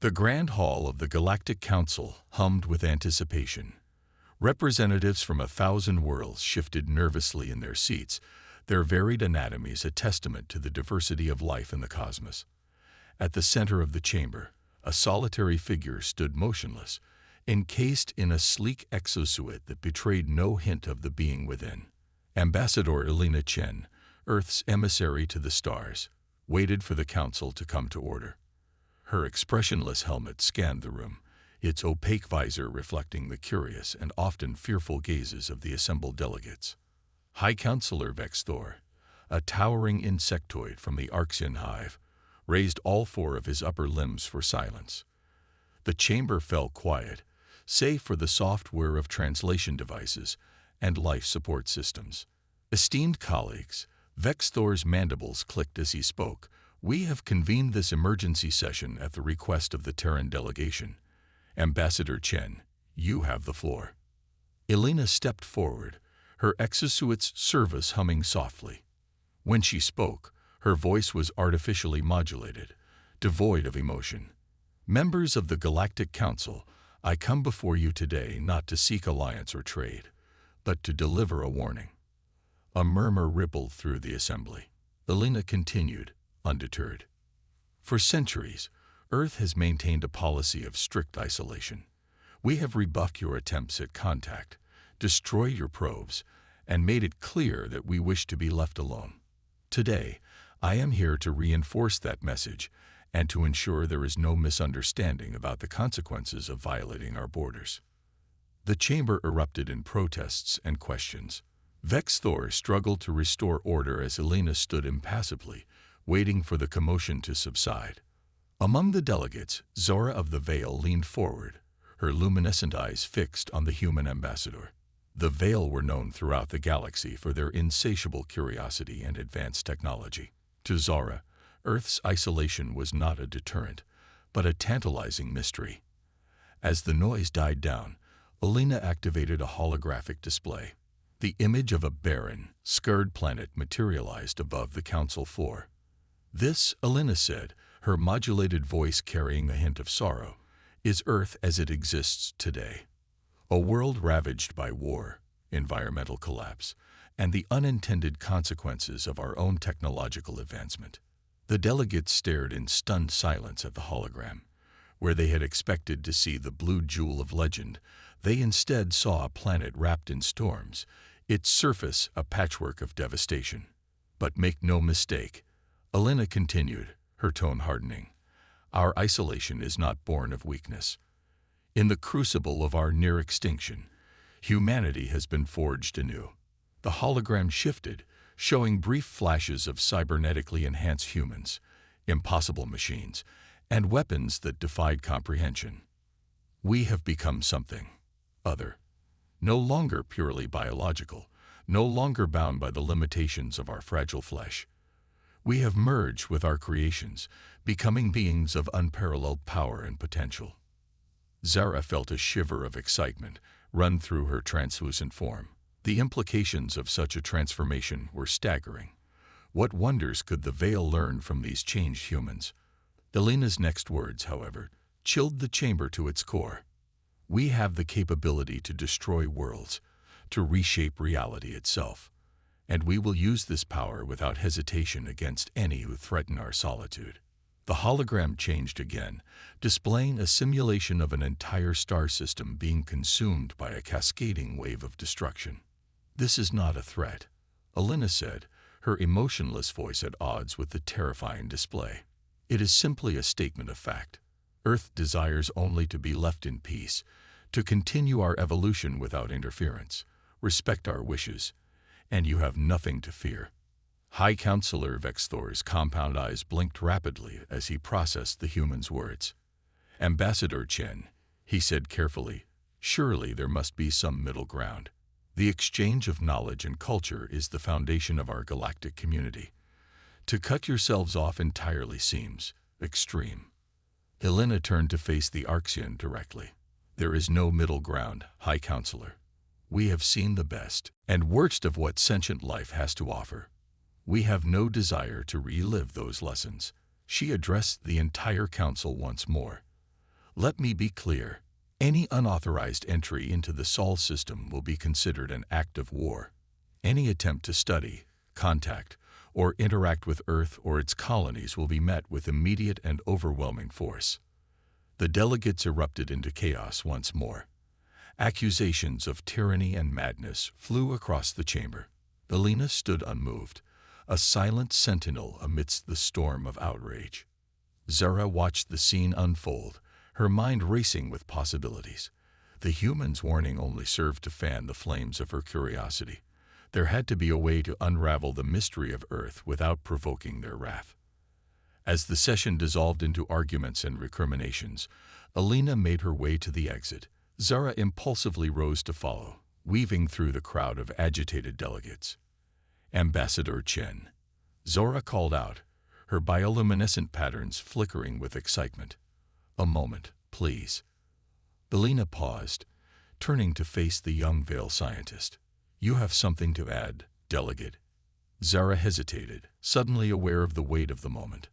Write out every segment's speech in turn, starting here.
The Grand Hall of the Galactic Council hummed with anticipation. Representatives from 1,000 worlds shifted nervously in their seats, their varied anatomies a testament to the diversity of life in the cosmos. At the center of the chamber, a solitary figure stood motionless, encased in a sleek exosuit that betrayed no hint of the being within. Ambassador Elena Chen, Earth's emissary to the stars, waited for the council to come to order. Her expressionless helmet scanned the room, its opaque visor reflecting the curious and often fearful gazes of the assembled delegates. High Counselor Vex Thor, a towering insectoid from the Arxian hive, raised all four of his upper limbs for silence. The chamber fell quiet, save for the soft whir of translation devices and life support systems. Esteemed colleagues, Vex Thor's mandibles clicked as he spoke. We have convened this emergency session at the request of the Terran delegation. Ambassador Chen, you have the floor. Elena stepped forward, her exosuit's service humming softly. When she spoke, her voice was artificially modulated, devoid of emotion. Members of the Galactic Council, I come before you today not to seek alliance or trade, but to deliver a warning. A murmur rippled through the assembly. Elena continued, undeterred. For centuries, Earth has maintained a policy of strict isolation. We have rebuffed your attempts at contact, destroyed your probes, and made it clear that we wish to be left alone. Today, I am here to reinforce that message and to ensure there is no misunderstanding about the consequences of violating our borders. The chamber erupted in protests and questions. Vex Thor struggled to restore order as Elena stood impassively, waiting for the commotion to subside. Among the delegates, Zora of the Veil leaned forward, her luminescent eyes fixed on the human ambassador. The Veil were known throughout the galaxy for their insatiable curiosity and advanced technology. To Zora, Earth's isolation was not a deterrent, but a tantalizing mystery. As the noise died down, Elena activated a holographic display. The image of a barren, scarred planet materialized above the council floor. This, Elena said, her modulated voice carrying a hint of sorrow, is Earth as it exists today. A world ravaged by war, environmental collapse, and the unintended consequences of our own technological advancement. The delegates stared in stunned silence at the hologram. Where they had expected to see the blue jewel of legend, they instead saw a planet wrapped in storms, its surface a patchwork of devastation. But make no mistake, Elena continued, her tone hardening. Our isolation is not born of weakness. In the crucible of our near extinction, humanity has been forged anew. The hologram shifted, showing brief flashes of cybernetically enhanced humans, impossible machines, and weapons that defied comprehension. We have become something other, no longer purely biological, no longer bound by the limitations of our fragile flesh. We have merged with our creations, becoming beings of unparalleled power and potential. Zara felt a shiver of excitement run through her translucent form. The implications of such a transformation were staggering. What wonders could the Veil learn from these changed humans? Elena's next words, however, chilled the chamber to its core. We have the capability to destroy worlds, to reshape reality itself, and we will use this power without hesitation against any who threaten our solitude. The hologram changed again, displaying a simulation of an entire star system being consumed by a cascading wave of destruction. This is not a threat, Elena said, her emotionless voice at odds with the terrifying display. It is simply a statement of fact. Earth desires only to be left in peace, to continue our evolution without interference. Respect our wishes, and you have nothing to fear. High Counselor Vex Thor's compound eyes blinked rapidly as he processed the human's words. Ambassador Chen, he said carefully, surely there must be some middle ground. The exchange of knowledge and culture is the foundation of our galactic community. To cut yourselves off entirely seems extreme. Helena turned to face the Arxian directly. There is no middle ground, High Counselor. We have seen the best and worst of what sentient life has to offer. We have no desire to relive those lessons. She addressed the entire council once more. Let me be clear. Any unauthorized entry into the Sol system will be considered an act of war. Any attempt to study, contact, or interact with Earth or its colonies will be met with immediate and overwhelming force. The delegates erupted into chaos once more. Accusations of tyranny and madness flew across the chamber. Alina stood unmoved, a silent sentinel amidst the storm of outrage. Zara watched the scene unfold, her mind racing with possibilities. The humans' warning only served to fan the flames of her curiosity. There had to be a way to unravel the mystery of Earth without provoking their wrath. As the session dissolved into arguments and recriminations, Alina made her way to the exit. Zara impulsively rose to follow, weaving through the crowd of agitated delegates. Ambassador Chen. Zora called out, her bioluminescent patterns flickering with excitement. A moment, please. Alina paused, turning to face the young Veil scientist. You have something to add, delegate. Zara hesitated, suddenly aware of the weight of the moment.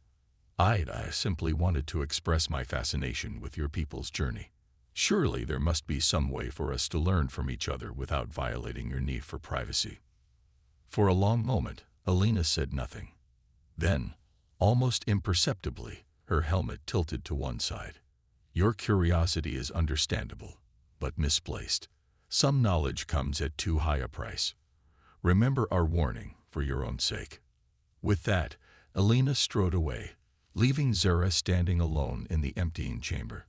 I simply wanted to express my fascination with your people's journey. Surely there must be some way for us to learn from each other without violating your need for privacy. For a long moment, Alina said nothing. Then, almost imperceptibly, her helmet tilted to one side. Your curiosity is understandable, but misplaced. Some knowledge comes at too high a price. Remember our warning for your own sake. With that, Alina strode away, leaving Zara standing alone in the emptying chamber.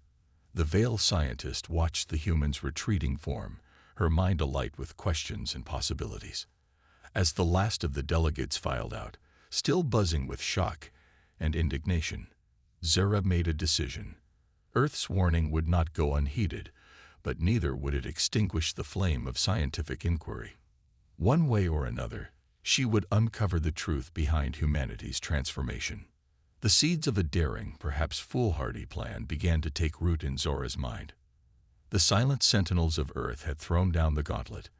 The Veil scientist watched the human's retreating form, her mind alight with questions and possibilities. As the last of the delegates filed out, still buzzing with shock and indignation, Zara made a decision. Earth's warning would not go unheeded, but neither would it extinguish the flame of scientific inquiry. One way or another, she would uncover the truth behind humanity's transformation. The seeds of a daring, perhaps foolhardy plan began to take root in Zora's mind. The silent sentinels of Earth had thrown down the gauntlet,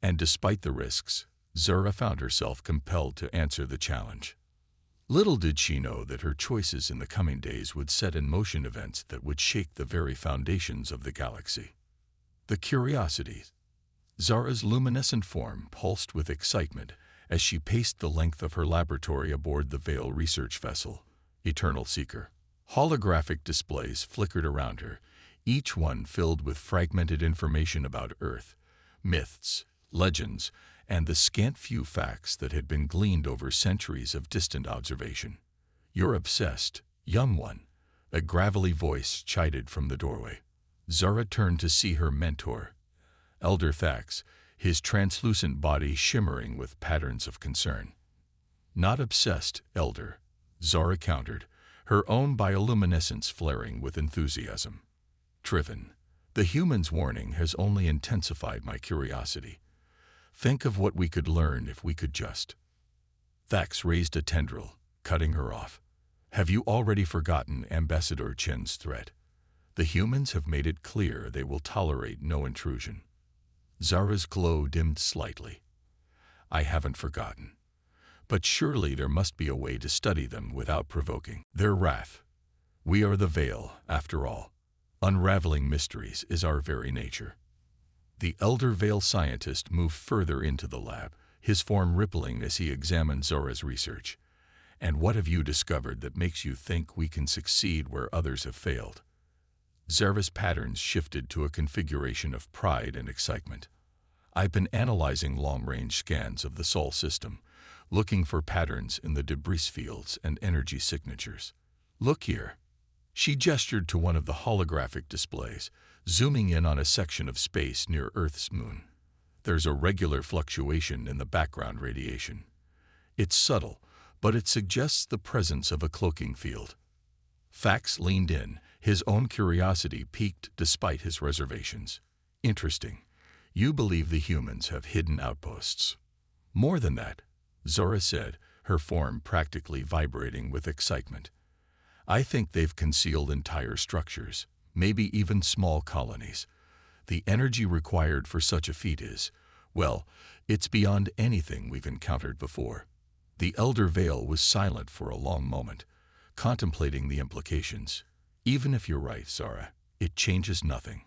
and despite the risks, Zora found herself compelled to answer the challenge. Little did she know that her choices in the coming days would set in motion events that would shake the very foundations of the galaxy. The curiosity. Zara's luminescent form pulsed with excitement as she paced the length of her laboratory aboard the Veil research vessel, Eternal Seeker. Holographic displays flickered around her, each one filled with fragmented information about Earth, myths, legends, and the scant few facts that had been gleaned over centuries of distant observation. You're obsessed, young one, a gravelly voice chided from the doorway. Zara turned to see her mentor, Elder Thax, his translucent body shimmering with patterns of concern. Not obsessed, Elder, Zara countered, her own bioluminescence flaring with enthusiasm. Driven, the human's warning has only intensified my curiosity. Think of what we could learn if we could just. Thax raised a tendril, cutting her off. Have you already forgotten Ambassador Chen's threat? The humans have made it clear they will tolerate no intrusion. Zara's glow dimmed slightly. I haven't forgotten. But surely there must be a way to study them without provoking their wrath. We are the Veil, after all. Unraveling mysteries is our very nature. The elder Veil scientist moved further into the lab, his form rippling as he examined Zora's research. And what have you discovered that makes you think we can succeed where others have failed? Zara's patterns shifted to a configuration of pride and excitement. I've been analyzing long-range scans of the Sol system, looking for patterns in the debris fields and energy signatures. Look here. She gestured to one of the holographic displays, zooming in on a section of space near Earth's moon. There's a regular fluctuation in the background radiation. It's subtle, but it suggests the presence of a cloaking field. Thax leaned in, his own curiosity piqued despite his reservations. Interesting. You believe the humans have hidden outposts. More than that, Zora said, her form practically vibrating with excitement. I think they've concealed entire structures, maybe even small colonies. The energy required for such a feat is, well, it's beyond anything we've encountered before. The Elder Veil was silent for a long moment, contemplating the implications. Even if you're right, Zara, it changes nothing.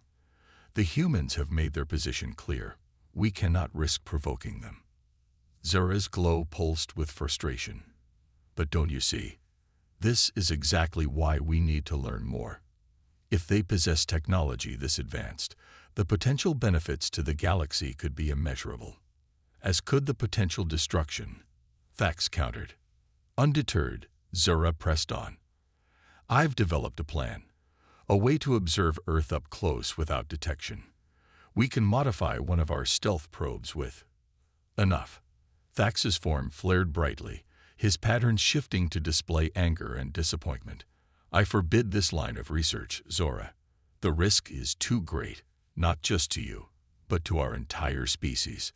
The humans have made their position clear. We cannot risk provoking them. Zara's glow pulsed with frustration. But don't you see? This is exactly why we need to learn more. If they possess technology this advanced, the potential benefits to the galaxy could be immeasurable, as could the potential destruction. Thax countered. Undeterred, Zara pressed on. I've developed a plan, a way to observe Earth up close without detection. We can modify one of our stealth probes with... Enough. Thax's form flared brightly, his patterns shifting to display anger and disappointment. I forbid this line of research, Zora. The risk is too great, not just to you, but to our entire species.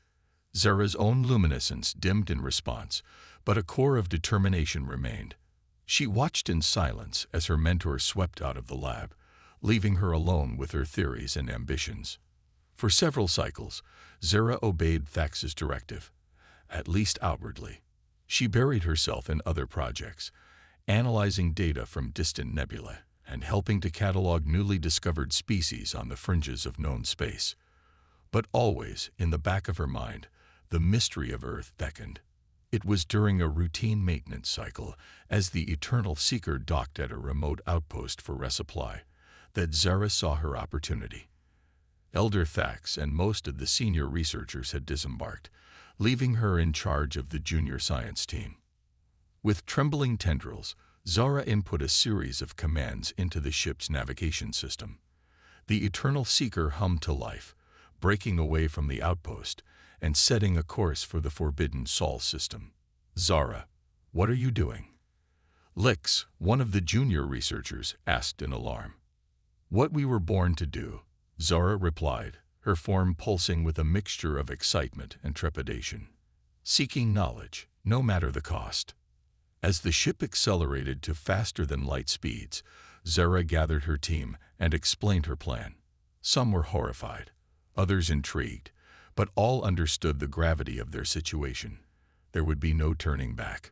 Zara's own luminescence dimmed in response, but a core of determination remained. She watched in silence as her mentor swept out of the lab, leaving her alone with her theories and ambitions. For several cycles, Zara obeyed Thax's directive, at least outwardly. She buried herself in other projects, analyzing data from distant nebulae and helping to catalog newly discovered species on the fringes of known space. But always, in the back of her mind, the mystery of Earth beckoned. It was during a routine maintenance cycle, as the Eternal Seeker docked at a remote outpost for resupply, that Zara saw her opportunity. Elder Thax and most of the senior researchers had disembarked, leaving her in charge of the junior science team. With trembling tendrils, Zara input a series of commands into the ship's navigation system. The Eternal Seeker hummed to life, breaking away from the outpost and setting a course for the forbidden Sol system. Zara, what are you doing? Lix, one of the junior researchers, asked in alarm. What we were born to do, Zara replied, her form pulsing with a mixture of excitement and trepidation. Seeking knowledge, no matter the cost. As the ship accelerated to faster-than-light speeds, Zara gathered her team and explained her plan. Some were horrified, others intrigued, but all understood the gravity of their situation. There would be no turning back.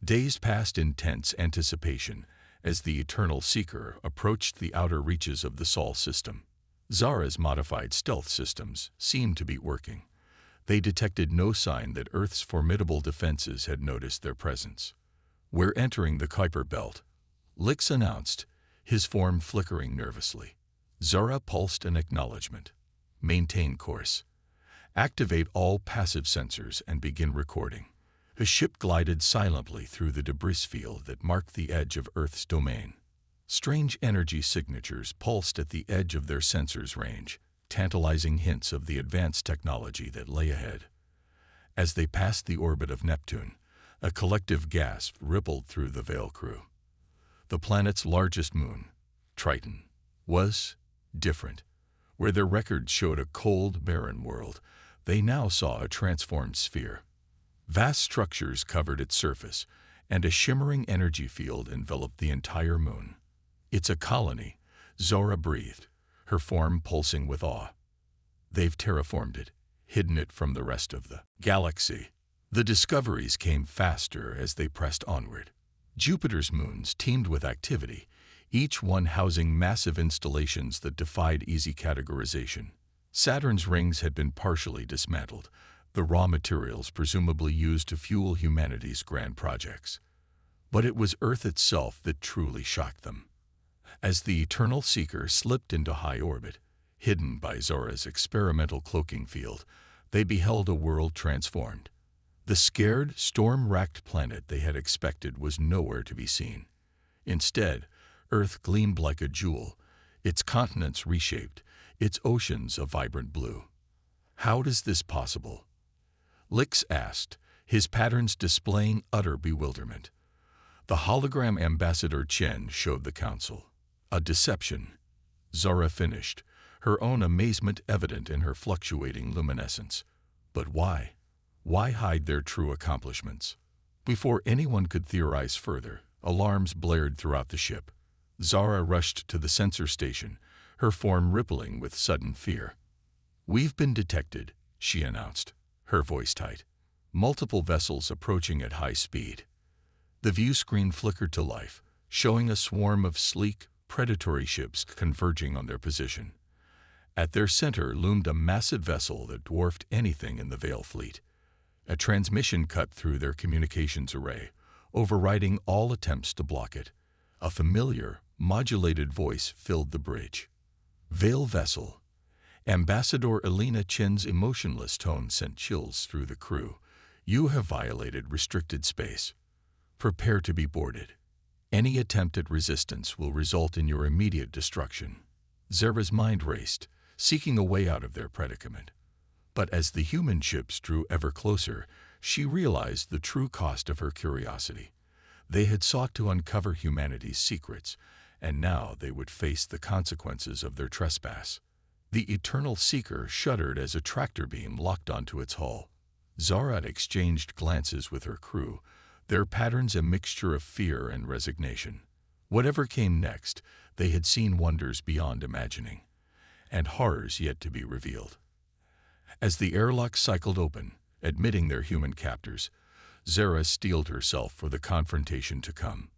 Days passed in tense anticipation as the Eternal Seeker approached the outer reaches of the Sol system. Zara's modified stealth systems seemed to be working. They detected no sign that Earth's formidable defenses had noticed their presence. We're entering the Kuiper Belt, Lix announced, his form flickering nervously. Zara pulsed an acknowledgement. Maintain course. Activate all passive sensors and begin recording. The ship glided silently through the debris field that marked the edge of Earth's domain. Strange energy signatures pulsed at the edge of their sensors' range, tantalizing hints of the advanced technology that lay ahead. As they passed the orbit of Neptune, a collective gasp rippled through the Veil crew. The planet's largest moon, Triton, was different. Where their records showed a cold, barren world, they now saw a transformed sphere. Vast structures covered its surface, and a shimmering energy field enveloped the entire moon. It's a colony, Zora breathed, her form pulsing with awe. They've terraformed it, hidden it from the rest of the galaxy. The discoveries came faster as they pressed onward. Jupiter's moons teemed with activity, each one housing massive installations that defied easy categorization. Saturn's rings had been partially dismantled, the raw materials presumably used to fuel humanity's grand projects. But it was Earth itself that truly shocked them. As the Eternal Seeker slipped into high orbit, hidden by Zora's experimental cloaking field, they beheld a world transformed. The scared, storm-racked planet they had expected was nowhere to be seen. Instead, Earth gleamed like a jewel, its continents reshaped, its oceans a vibrant blue. How is this possible? Lix asked, his patterns displaying utter bewilderment. The hologram ambassador Chen showed the council. A deception, Zora finished, her own amazement evident in her fluctuating luminescence. But why? Why hide their true accomplishments? Before anyone could theorize further, alarms blared throughout the ship. Zara rushed to the sensor station, her form rippling with sudden fear. We've been detected, she announced, her voice tight. Multiple vessels approaching at high speed. The view screen flickered to life, showing a swarm of sleek, predatory ships converging on their position. At their center loomed a massive vessel that dwarfed anything in the Veil fleet. A transmission cut through their communications array, overriding all attempts to block it. A familiar, modulated voice filled the bridge. "Veil vessel." Ambassador Elena Chen's emotionless tone sent chills through the crew. "You have violated restricted space. Prepare to be boarded. Any attempt at resistance will result in your immediate destruction." Zara's mind raced, seeking a way out of their predicament. But as the human ships drew ever closer, she realized the true cost of her curiosity. They had sought to uncover humanity's secrets, and now they would face the consequences of their trespass. The Eternal Seeker shuddered as a tractor beam locked onto its hull. Zara exchanged glances with her crew, their patterns a mixture of fear and resignation. Whatever came next, they had seen wonders beyond imagining, and horrors yet to be revealed. As the airlock cycled open, admitting their human captors, Zara steeled herself for the confrontation to come.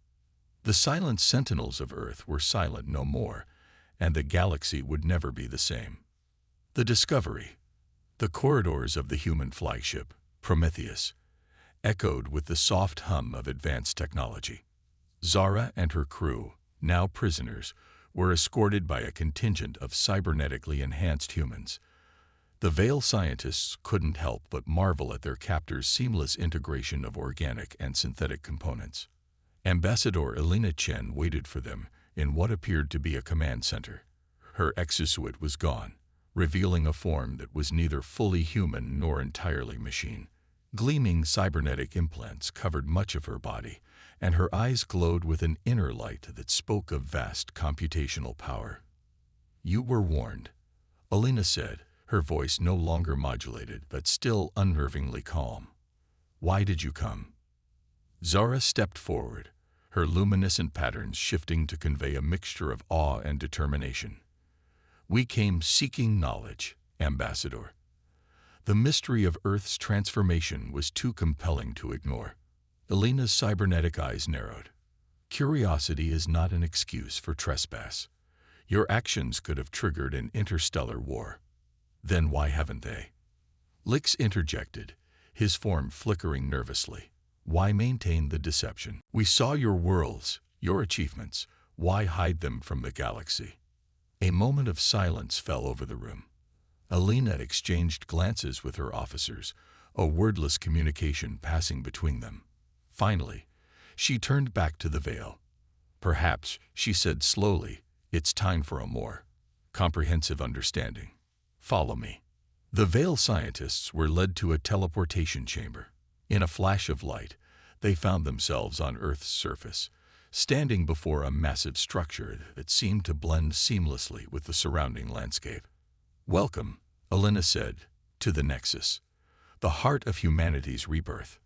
The silent sentinels of Earth were silent no more, and the galaxy would never be the same. The Discovery, the corridors of the human flagship, Prometheus, echoed with the soft hum of advanced technology. Zara and her crew, now prisoners, were escorted by a contingent of cybernetically enhanced humans. The Veil scientists couldn't help but marvel at their captors' seamless integration of organic and synthetic components. Ambassador Elena Chen waited for them in what appeared to be a command center. Her exosuit was gone, revealing a form that was neither fully human nor entirely machine. Gleaming cybernetic implants covered much of her body, and her eyes glowed with an inner light that spoke of vast computational power. "You were warned," Elena said, her voice no longer modulated but still unnervingly calm. "Why did you come?" Zara stepped forward, her luminescent patterns shifting to convey a mixture of awe and determination. "We came seeking knowledge, Ambassador." The mystery of Earth's transformation was too compelling to ignore. Elena's cybernetic eyes narrowed. "Curiosity is not an excuse for trespass. Your actions could have triggered an interstellar war. Then why haven't they?" Lix interjected, his form flickering nervously. "Why maintain the deception? We saw your worlds, your achievements. Why hide them from the galaxy?" A moment of silence fell over the room. Elena exchanged glances with her officers, a wordless communication passing between them. Finally, she turned back to the Veil. "Perhaps," she said slowly, "it's time for a more comprehensive understanding. Follow me." The Veil scientists were led to a teleportation chamber. In a flash of light, they found themselves on Earth's surface, standing before a massive structure that seemed to blend seamlessly with the surrounding landscape. "Welcome," Elena said, "to the Nexus, the heart of humanity's rebirth."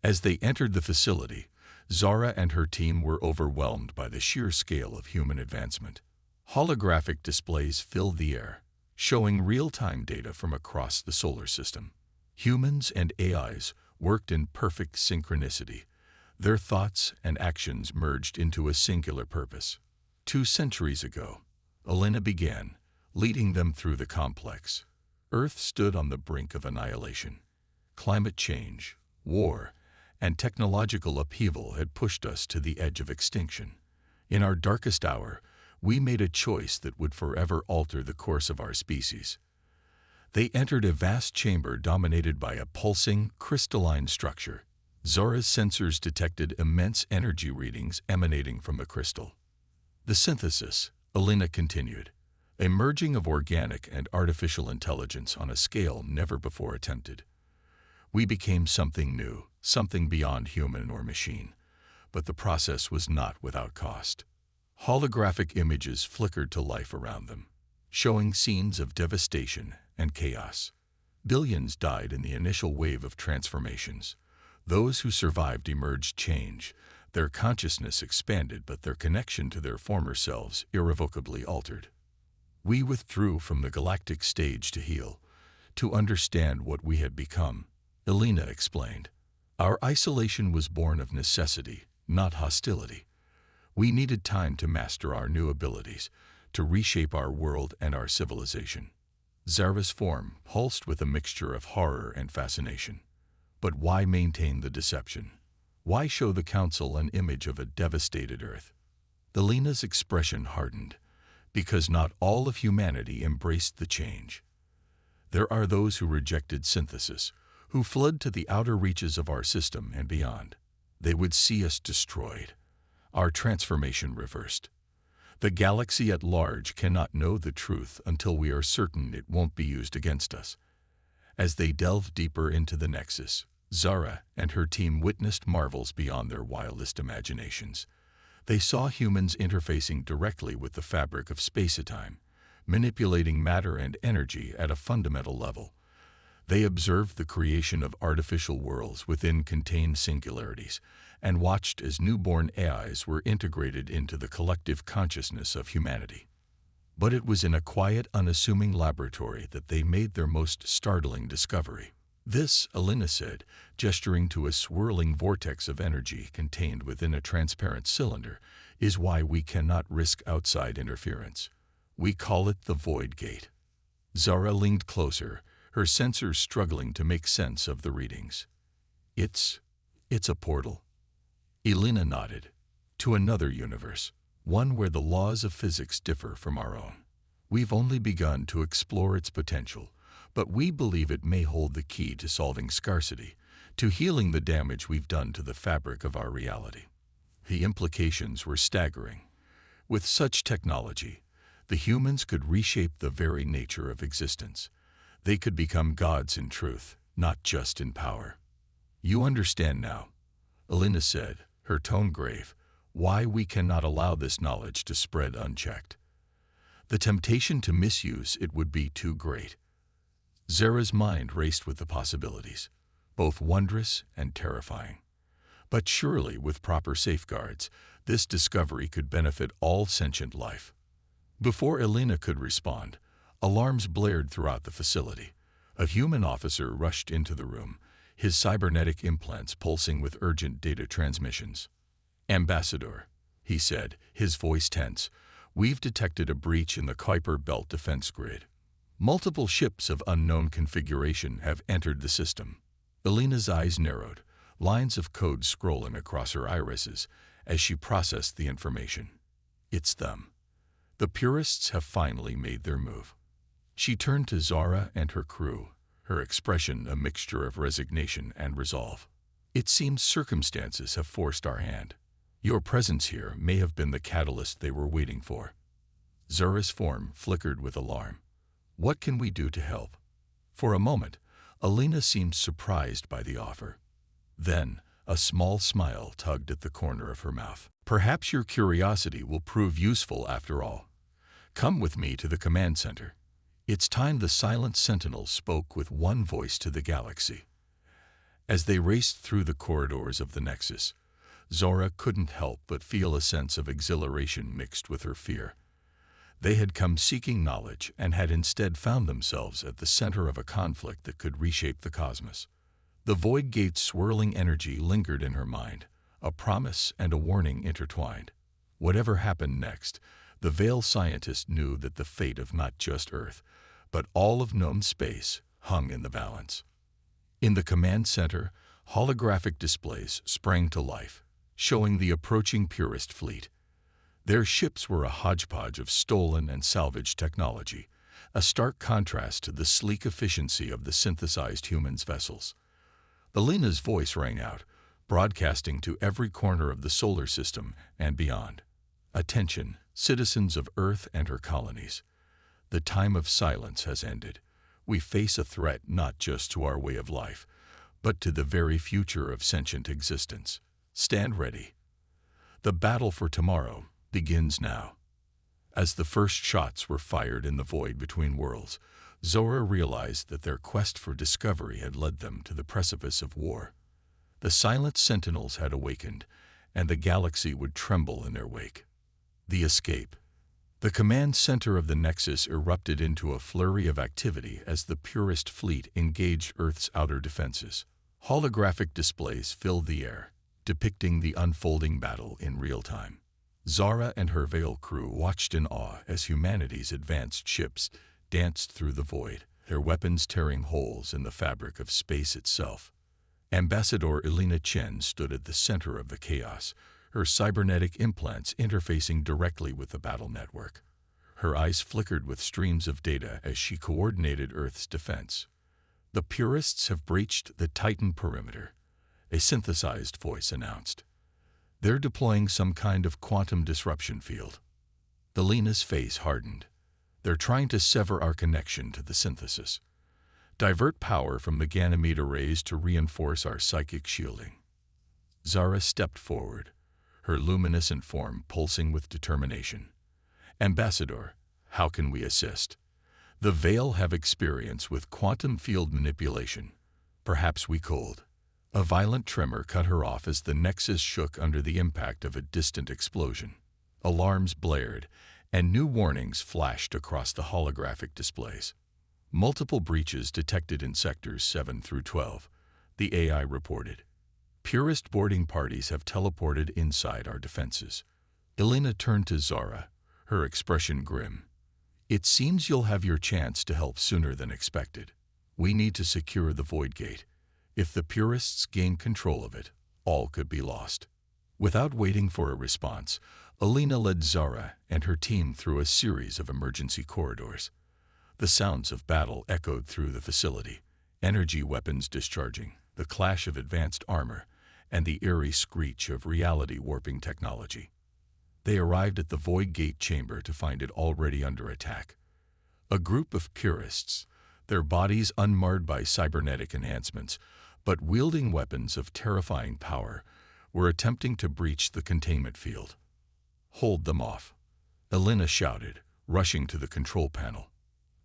As they entered the facility, Zara and her team were overwhelmed by the sheer scale of human advancement. Holographic displays filled the air, showing real-time data from across the solar system. Humans and AIs worked in perfect synchronicity, their thoughts and actions merged into a singular purpose. 2 centuries ago, Elena began, leading them through the complex. Earth stood on the brink of annihilation. Climate change, war, and technological upheaval had pushed us to the edge of extinction. In our darkest hour, we made a choice that would forever alter the course of our species. They entered a vast chamber dominated by a pulsing, crystalline structure. Zara's sensors detected immense energy readings emanating from the crystal. "The synthesis," Elena continued, "a merging of organic and artificial intelligence on a scale never before attempted. We became something new, something beyond human or machine, but the process was not without cost." Holographic images flickered to life around them, showing scenes of devastation and chaos. Billions died in the initial wave of transformations. Those who survived emerged changed. Their consciousness expanded, but their connection to their former selves irrevocably altered. "We withdrew from the galactic stage to heal, to understand what we had become," Elena explained. "Our isolation was born of necessity, not hostility. We needed time to master our new abilities, to reshape our world and our civilization. Zara's form pulsed with a mixture of horror and fascination. But why maintain the deception? Why show the Council an image of a devastated Earth? Elena's expression hardened, because not all of humanity embraced the change. There are those who rejected synthesis, who fled to the outer reaches of our system and beyond. They would see us destroyed, our transformation reversed. The galaxy at large cannot know the truth until we are certain it won't be used against us. As they delved deeper into the Nexus, Zara and her team witnessed marvels beyond their wildest imaginations. They saw humans interfacing directly with the fabric of space-time, manipulating matter and energy at a fundamental level. They observed the creation of artificial worlds within contained singularities and watched as newborn AIs were integrated into the collective consciousness of humanity. But it was in a quiet, unassuming laboratory that they made their most startling discovery. This, Elena said, gesturing to a swirling vortex of energy contained within a transparent cylinder, is why we cannot risk outside interference. We call it the Void Gate. Zara leaned closer, her sensors struggling to make sense of the readings. It's a portal. Elena nodded. To another universe, one where the laws of physics differ from our own. We've only begun to explore its potential, but we believe it may hold the key to solving scarcity, to healing the damage we've done to the fabric of our reality. The implications were staggering. With such technology, the humans could reshape the very nature of existence. They could become gods in truth, not just in power. You understand now, Elena said, her tone grave, why we cannot allow this knowledge to spread unchecked. The temptation to misuse it would be too great. Zara's mind raced with the possibilities, both wondrous and terrifying. But surely, with proper safeguards, this discovery could benefit all sentient life. Before Elena could respond, alarms blared throughout the facility. A human officer rushed into the room, his cybernetic implants pulsing with urgent data transmissions. "Ambassador," he said, his voice tense, "we've detected a breach in the Kuiper Belt defense grid. Multiple ships of unknown configuration have entered the system." Elena's eyes narrowed, lines of code scrolling across her irises as she processed the information. It's them. The purists have finally made their move. She turned to Zara and her crew, her expression a mixture of resignation and resolve. "It seems circumstances have forced our hand. Your presence here may have been the catalyst they were waiting for." Zara's form flickered with alarm. "What can we do to help?" For a moment, Elena seemed surprised by the offer. Then, a small smile tugged at the corner of her mouth. "Perhaps your curiosity will prove useful after all. Come with me to the command center." It's time the silent sentinels spoke with one voice to the galaxy. As they raced through the corridors of the Nexus, Zara couldn't help but feel a sense of exhilaration mixed with her fear. They had come seeking knowledge and had instead found themselves at the center of a conflict that could reshape the cosmos. The Void Gate's swirling energy lingered in her mind, a promise and a warning intertwined. Whatever happened next, the Veil scientist knew that the fate of not just Earth, but all of known space hung in the balance. In the command center, holographic displays sprang to life, showing the approaching purist fleet. Their ships were a hodgepodge of stolen and salvaged technology, a stark contrast to the sleek efficiency of the synthesized humans' vessels. Elena's voice rang out, broadcasting to every corner of the solar system and beyond. "Attention, citizens of Earth and her colonies. The time of silence has ended. We face a threat not just to our way of life, but to the very future of sentient existence. Stand ready. The battle for tomorrow begins now." As the first shots were fired in the void between worlds, Zora realized that their quest for discovery had led them to the precipice of war. The silent sentinels had awakened, and the galaxy would tremble in their wake. The escape. The command center of the Nexus erupted into a flurry of activity as the purist fleet engaged Earth's outer defenses. Holographic displays filled the air, depicting the unfolding battle in real time. Zara and her Veil crew watched in awe as humanity's advanced ships danced through the void, their weapons tearing holes in the fabric of space itself. Ambassador Elena Chen stood at the center of the chaos, her cybernetic implants interfacing directly with the battle network. Her eyes flickered with streams of data as she coordinated Earth's defense. "The purists have breached the Titan perimeter," a synthesized voice announced. "They're deploying some kind of quantum disruption field." Elena's face hardened. "They're trying to sever our connection to the synthesis. Divert power from the Ganymede arrays to reinforce our psychic shielding." Zara stepped forward, her luminescent form pulsing with determination. "Ambassador, how can we assist? The Veil have experience with quantum field manipulation. Perhaps we could." A violent tremor cut her off as the Nexus shook under the impact of a distant explosion. Alarms blared, and new warnings flashed across the holographic displays. "Multiple breaches detected in sectors 7 through 12, the AI reported. "Purist boarding parties have teleported inside our defenses." Elena turned to Zara, her expression grim. "It seems you'll have your chance to help sooner than expected. We need to secure the Void Gate. If the Purists gain control of it, all could be lost." Without waiting for a response, Elena led Zara and her team through a series of emergency corridors. The sounds of battle echoed through the facility, energy weapons discharging, the clash of advanced armor, and the eerie screech of reality-warping technology. They arrived at the Void Gate chamber to find it already under attack. A group of purists, their bodies unmarred by cybernetic enhancements, but wielding weapons of terrifying power, were attempting to breach the containment field. "Hold them off," Elena shouted, rushing to the control panel.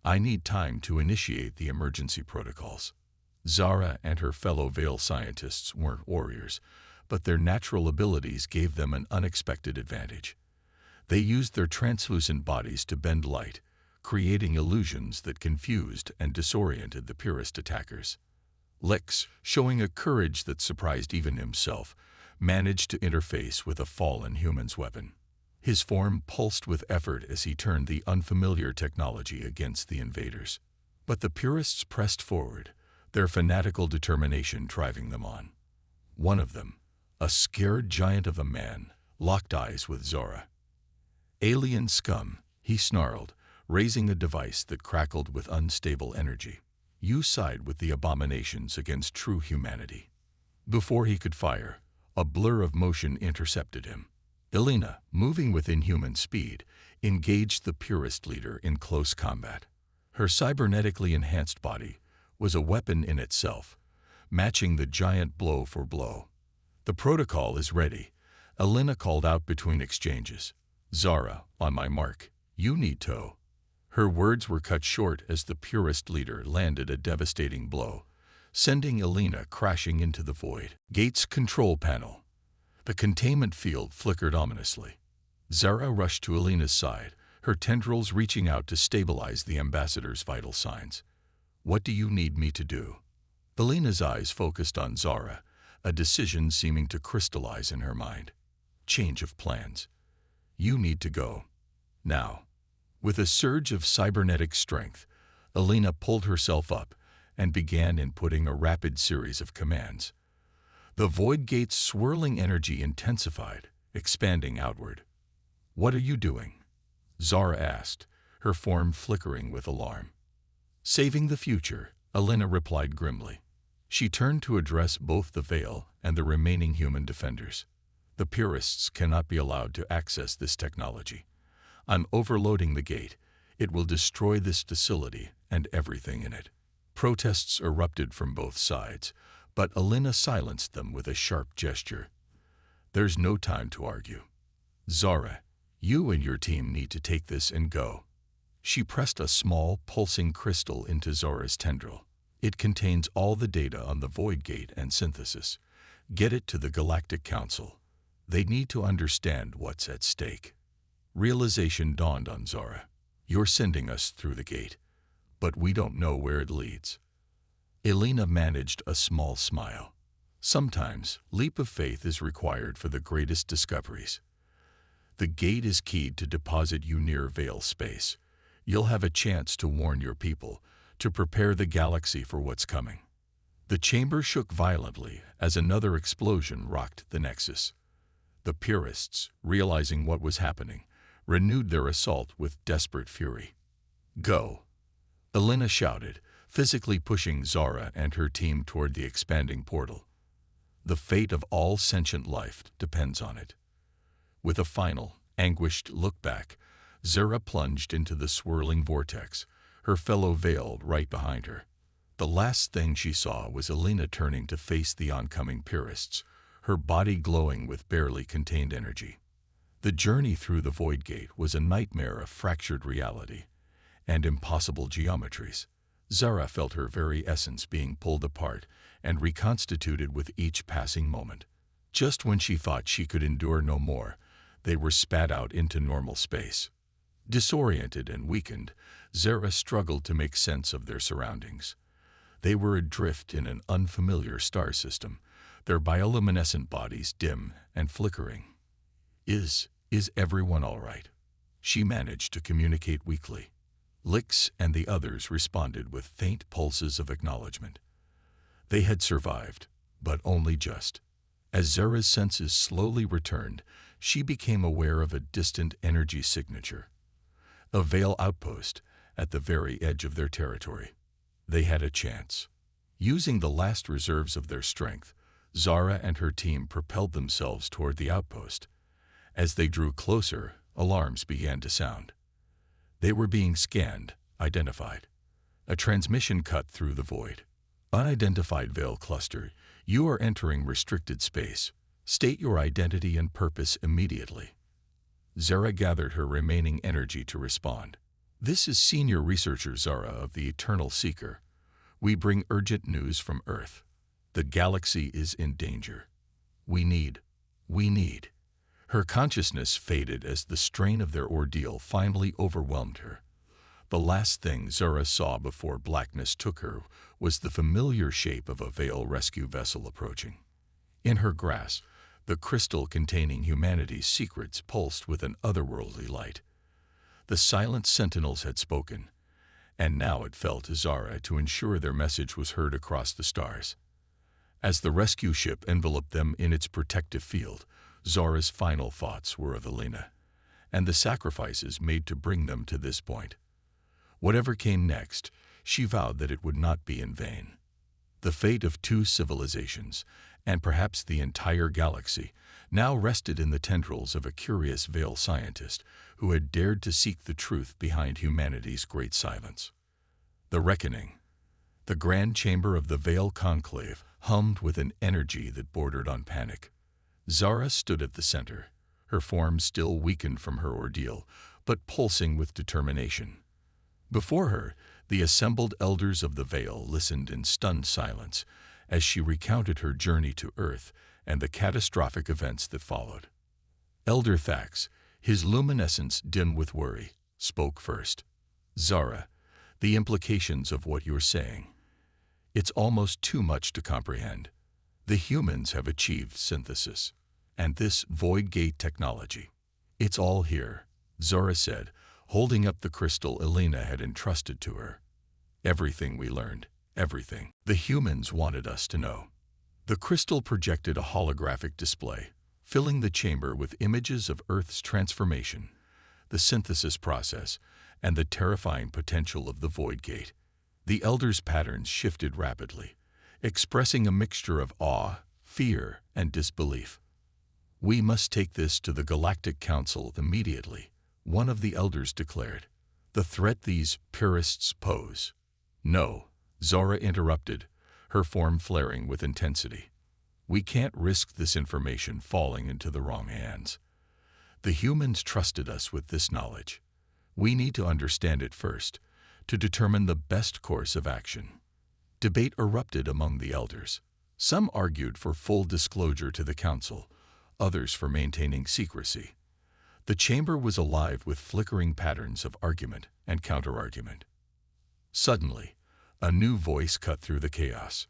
"I need time to initiate the emergency protocols." Zara and her fellow Veil scientists weren't warriors, but their natural abilities gave them an unexpected advantage. They used their translucent bodies to bend light, creating illusions that confused and disoriented the purist attackers. Lex, showing a courage that surprised even himself, managed to interface with a fallen human's weapon. His form pulsed with effort as he turned the unfamiliar technology against the invaders. But the purists pressed forward, their fanatical determination driving them on. One of them, a scared giant of a man, locked eyes with Zara. "Alien scum," he snarled, raising a device that crackled with unstable energy. "You side with the abominations against true humanity." Before he could fire, a blur of motion intercepted him. Elena, moving with inhuman speed, engaged the purist leader in close combat. Her cybernetically enhanced body was a weapon in itself, matching the giant blow for blow. "The protocol is ready," Elena called out between exchanges. "Zara, on my mark, you need to." Her words were cut short as the purist leader landed a devastating blow, sending Elena crashing into the Void Gate's control panel. The containment field flickered ominously. Zara rushed to Elena's side, her tendrils reaching out to stabilize the ambassador's vital signs. "What do you need me to do?" Elena's eyes focused on Zara, a decision seeming to crystallize in her mind. "Change of plans. You need to go. Now." With a surge of cybernetic strength, Elena pulled herself up and began inputting a rapid series of commands. The Void Gate's swirling energy intensified, expanding outward. "What are you doing?" Zara asked, her form flickering with alarm. "Saving the future," Elena replied grimly. She turned to address both the Veil and the remaining human defenders. "The purists cannot be allowed to access this technology. I'm overloading the gate. It will destroy this facility and everything in it." Protests erupted from both sides, but Elena silenced them with a sharp gesture. "There's no time to argue. Zara, you and your team need to take this and go." She pressed a small, pulsing crystal into Zara's tendril. "It contains all the data on the Void Gate and synthesis. Get it to the Galactic Council. They need to understand what's at stake." Realization dawned on Zara. "You're sending us through the gate, but we don't know where it leads." Elena managed a small smile. "Sometimes, leap of faith is required for the greatest discoveries." The gate is keyed to deposit you near Veil space. You'll have a chance to warn your people, to prepare the galaxy for what's coming. The chamber shook violently as another explosion rocked the Nexus. The purists, realizing what was happening, renewed their assault with desperate fury. "Go!" Elena shouted, physically pushing Zara and her team toward the expanding portal. The fate of all sentient life depends on it. With a final, anguished look back, Zara plunged into the swirling vortex, her fellow Veil right behind her. The last thing she saw was Elena turning to face the oncoming purists, her body glowing with barely contained energy. The journey through the Void Gate was a nightmare of fractured reality and impossible geometries. Zara felt her very essence being pulled apart and reconstituted with each passing moment. Just when she thought she could endure no more, they were spat out into normal space. Disoriented and weakened, Zara struggled to make sense of their surroundings. They were adrift in an unfamiliar star system, their bioluminescent bodies dim and flickering. Is everyone all right?" She managed to communicate weakly. Lix and the others responded with faint pulses of acknowledgement. They had survived, but only just. As Zara's senses slowly returned, she became aware of a distant energy signature. A Veil outpost at the very edge of their territory. They had a chance. Using the last reserves of their strength, Zara and her team propelled themselves toward the outpost. As they drew closer, alarms began to sound. They were being scanned, identified. A transmission cut through the void. "Unidentified Veil cluster, you are entering restricted space. State your identity and purpose immediately." Zara gathered her remaining energy to respond. "This is Senior Researcher Zara of the Eternal Seeker. We bring urgent news from Earth. The galaxy is in danger. We need. Her consciousness faded as the strain of their ordeal finally overwhelmed her. The last thing Zara saw before blackness took her was the familiar shape of a Veil rescue vessel approaching. In her grasp, the crystal containing humanity's secrets pulsed with an otherworldly light. The silent sentinels had spoken, and now it fell to Zara to ensure their message was heard across the stars. As the rescue ship enveloped them in its protective field, Zara's final thoughts were of Elena, and the sacrifices made to bring them to this point. Whatever came next, she vowed that it would not be in vain. The fate of 2 civilizations, and perhaps the entire galaxy, now rested in the tendrils of a curious Veil scientist who had dared to seek the truth behind humanity's great silence. The reckoning. The grand chamber of the Veil conclave hummed with an energy that bordered on panic. Zara stood at the center, her form still weakened from her ordeal, but pulsing with determination. Before her, the assembled elders of the Veil listened in stunned silence as she recounted her journey to Earth and the catastrophic events that followed. Elder Thax, his luminescence dim with worry, spoke first. "Zara, the implications of what you're saying. It's almost too much to comprehend. The humans have achieved synthesis, and this Void Gate technology. It's all here," Zara said, holding up the crystal Elena had entrusted to her. "Everything we learned, everything the humans wanted us to know." The crystal projected a holographic display, filling the chamber with images of Earth's transformation, the synthesis process, and the terrifying potential of the Void Gate. The elders' patterns shifted rapidly, expressing a mixture of awe, fear, and disbelief. "We must take this to the Galactic Council immediately," one of the elders declared. "The threat these purists pose." "No," Zara interrupted, her form flaring with intensity. "We can't risk this information falling into the wrong hands. The humans trusted us with this knowledge. We need to understand it first, to determine the best course of action." Debate erupted among the elders. Some argued for full disclosure to the council, others for maintaining secrecy. The chamber was alive with flickering patterns of argument and counterargument. Suddenly, a new voice cut through the chaos.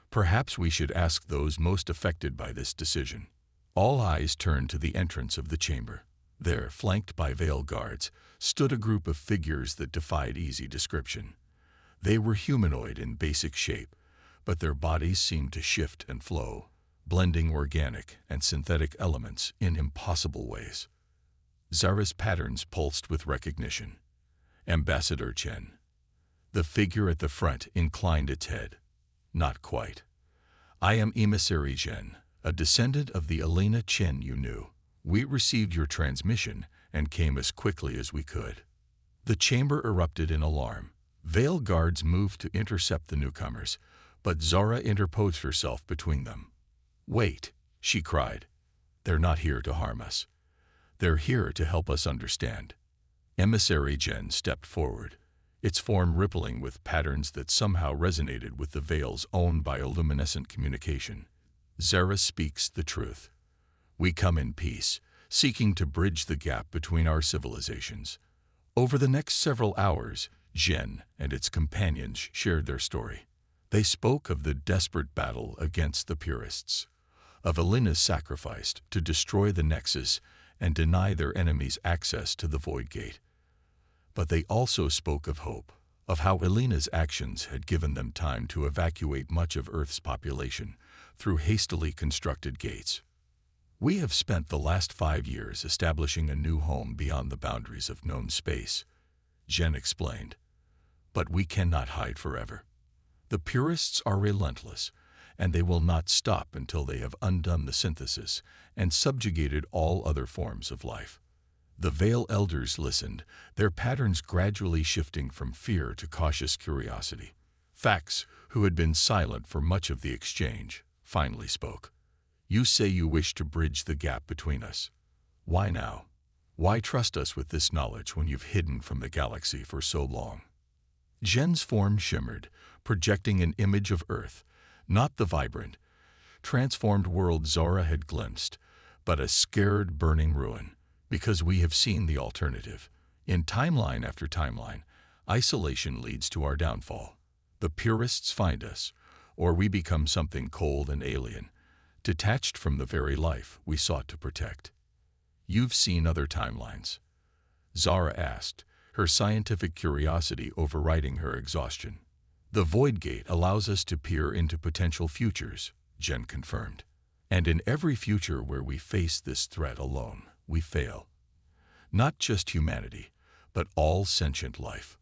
"Perhaps we should ask those most affected by this decision." All eyes turned to the entrance of the chamber. There, flanked by veil guards, stood a group of figures that defied easy description. They were humanoid in basic shape, but their bodies seemed to shift and flow, blending organic and synthetic elements in impossible ways. Zara's patterns pulsed with recognition. Ambassador Chen. The figure at the front inclined its head. Not quite. I am Emissary Chen, a descendant of the Elena Chen you knew. We received your transmission and came as quickly as we could. The chamber erupted in alarm. Veil guards moved to intercept the newcomers, but Zara interposed herself between them. Wait, she cried. They're not here to harm us. They're here to help us understand. Emissary Chen stepped forward, its form rippling with patterns that somehow resonated with the Veil's own bioluminescent communication. Zara speaks the truth. We come in peace, seeking to bridge the gap between our civilizations. Over the next several hours, Jen and its companions shared their story. They spoke of the desperate battle against the purists, of Elena's sacrifice to destroy the Nexus and deny their enemies access to the Void Gate. But they also spoke of hope, of how Elena's actions had given them time to evacuate much of Earth's population through hastily constructed gates. We have spent the last 5 years establishing a new home beyond the boundaries of known space, Jen explained. But we cannot hide forever. The purists are relentless, and they will not stop until they have undone the synthesis and subjugated all other forms of life. The Veil Elders listened, their patterns gradually shifting from fear to cautious curiosity. Fax, who had been silent for much of the exchange, finally spoke. You say you wish to bridge the gap between us. Why now? Why trust us with this knowledge when you've hidden from the galaxy for so long? Jen's form shimmered, projecting an image of Earth, not the vibrant, transformed world Zara had glimpsed, but a scared, burning ruin, because we have seen the alternative. In timeline after timeline, isolation leads to our downfall. The purists find us, or we become something cold and alien, detached from the very life we sought to protect. You've seen other timelines? Zara asked, her scientific curiosity overriding her exhaustion. The Void Gate allows us to peer into potential futures, Jen confirmed. And in every future where we face this threat alone, we fail. Not just humanity, but all sentient life.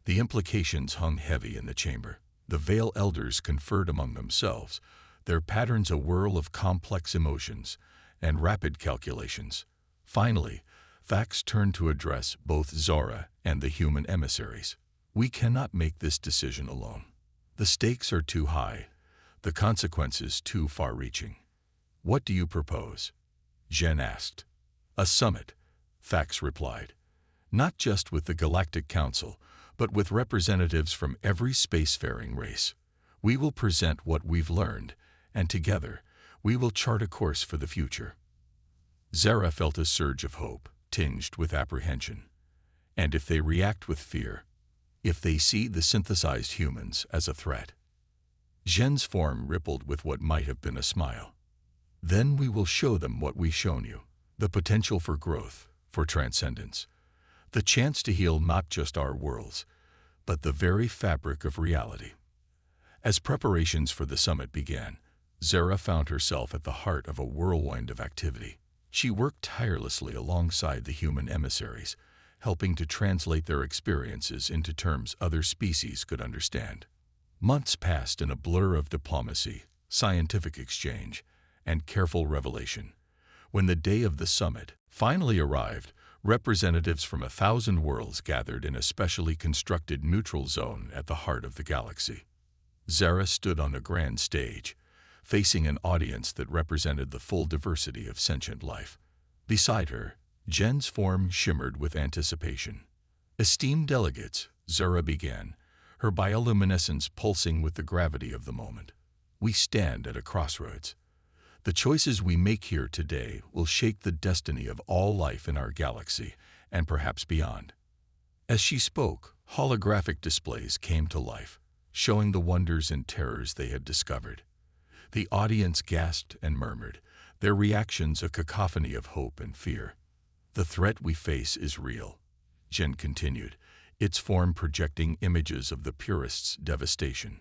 The implications hung heavy in the chamber. The Veil Elders conferred among themselves, their patterns a whirl of complex emotions and rapid calculations. Finally, Fax turned to address both Zara and the human emissaries. We cannot make this decision alone. The stakes are too high, the consequences too far-reaching. What do you propose? Jen asked. A summit, Fax replied. Not just with the Galactic Council, but with representatives from every spacefaring race. We will present what we've learned, and together, we will chart a course for the future. Zara felt a surge of hope, tinged with apprehension. And if they react with fear, if they see the synthesized humans as a threat? Jen's form rippled with what might have been a smile. Then we will show them what we've shown you, the potential for growth, for transcendence, the chance to heal not just our worlds, but the very fabric of reality. As preparations for the summit began, Zara found herself at the heart of a whirlwind of activity. She worked tirelessly alongside the human emissaries, helping to translate their experiences into terms other species could understand. Months passed in a blur of diplomacy, scientific exchange, and careful revelation. When the day of the summit finally arrived, representatives from 1,000 worlds gathered in a specially constructed neutral zone at the heart of the galaxy. Zara stood on a grand stage, facing an audience that represented the full diversity of sentient life. Beside her, Jen's form shimmered with anticipation. Esteemed delegates, Zara began, her bioluminescence pulsing with the gravity of the moment. We stand at a crossroads. The choices we make here today will shape the destiny of all life in our galaxy, and perhaps beyond. As she spoke, holographic displays came to life, showing the wonders and terrors they had discovered. The audience gasped and murmured, their reactions a cacophony of hope and fear. The threat we face is real, Jen continued, its form projecting images of the purest's devastation.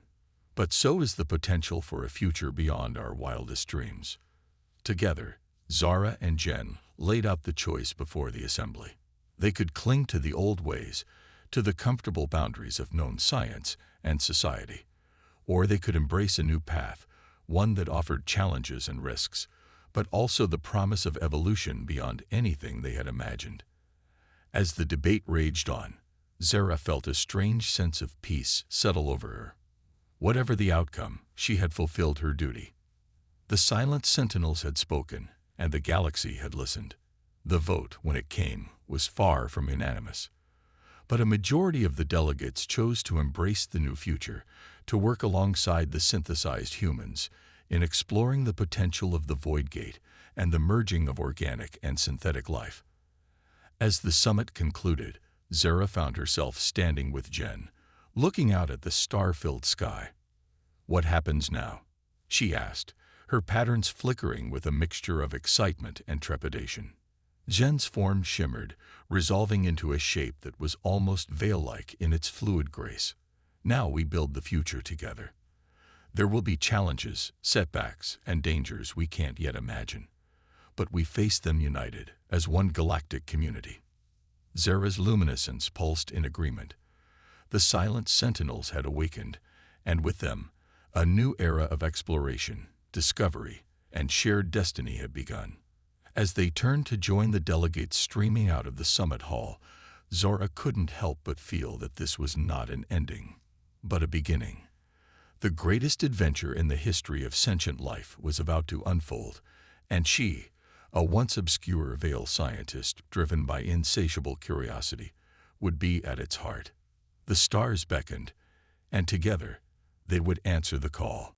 But so is the potential for a future beyond our wildest dreams. Together, Zara and Jen laid out the choice before the assembly. They could cling to the old ways, to the comfortable boundaries of known science and society, or they could embrace a new path, one that offered challenges and risks, but also the promise of evolution beyond anything they had imagined. As the debate raged on, Zara felt a strange sense of peace settle over her. Whatever the outcome, she had fulfilled her duty. The silent sentinels had spoken, and the galaxy had listened. The vote, when it came, was far from unanimous. But a majority of the delegates chose to embrace the new future, to work alongside the synthesized humans in exploring the potential of the Void Gate and the merging of organic and synthetic life. As the summit concluded, Zara found herself standing with Jen, looking out at the star-filled sky. "What happens now?" she asked, her patterns flickering with a mixture of excitement and trepidation. Jen's form shimmered, resolving into a shape that was almost veil-like in its fluid grace. "Now we build the future together. There will be challenges, setbacks, and dangers we can't yet imagine, but we face them united as one galactic community." Zara's luminescence pulsed in agreement. The silent sentinels had awakened, and with them, a new era of exploration, discovery, and shared destiny had begun. As they turned to join the delegates streaming out of the summit hall, Zara couldn't help but feel that this was not an ending, but a beginning. The greatest adventure in the history of sentient life was about to unfold, and she, a once obscure Veil scientist driven by insatiable curiosity, would be at its heart. The stars beckoned, and together they would answer the call.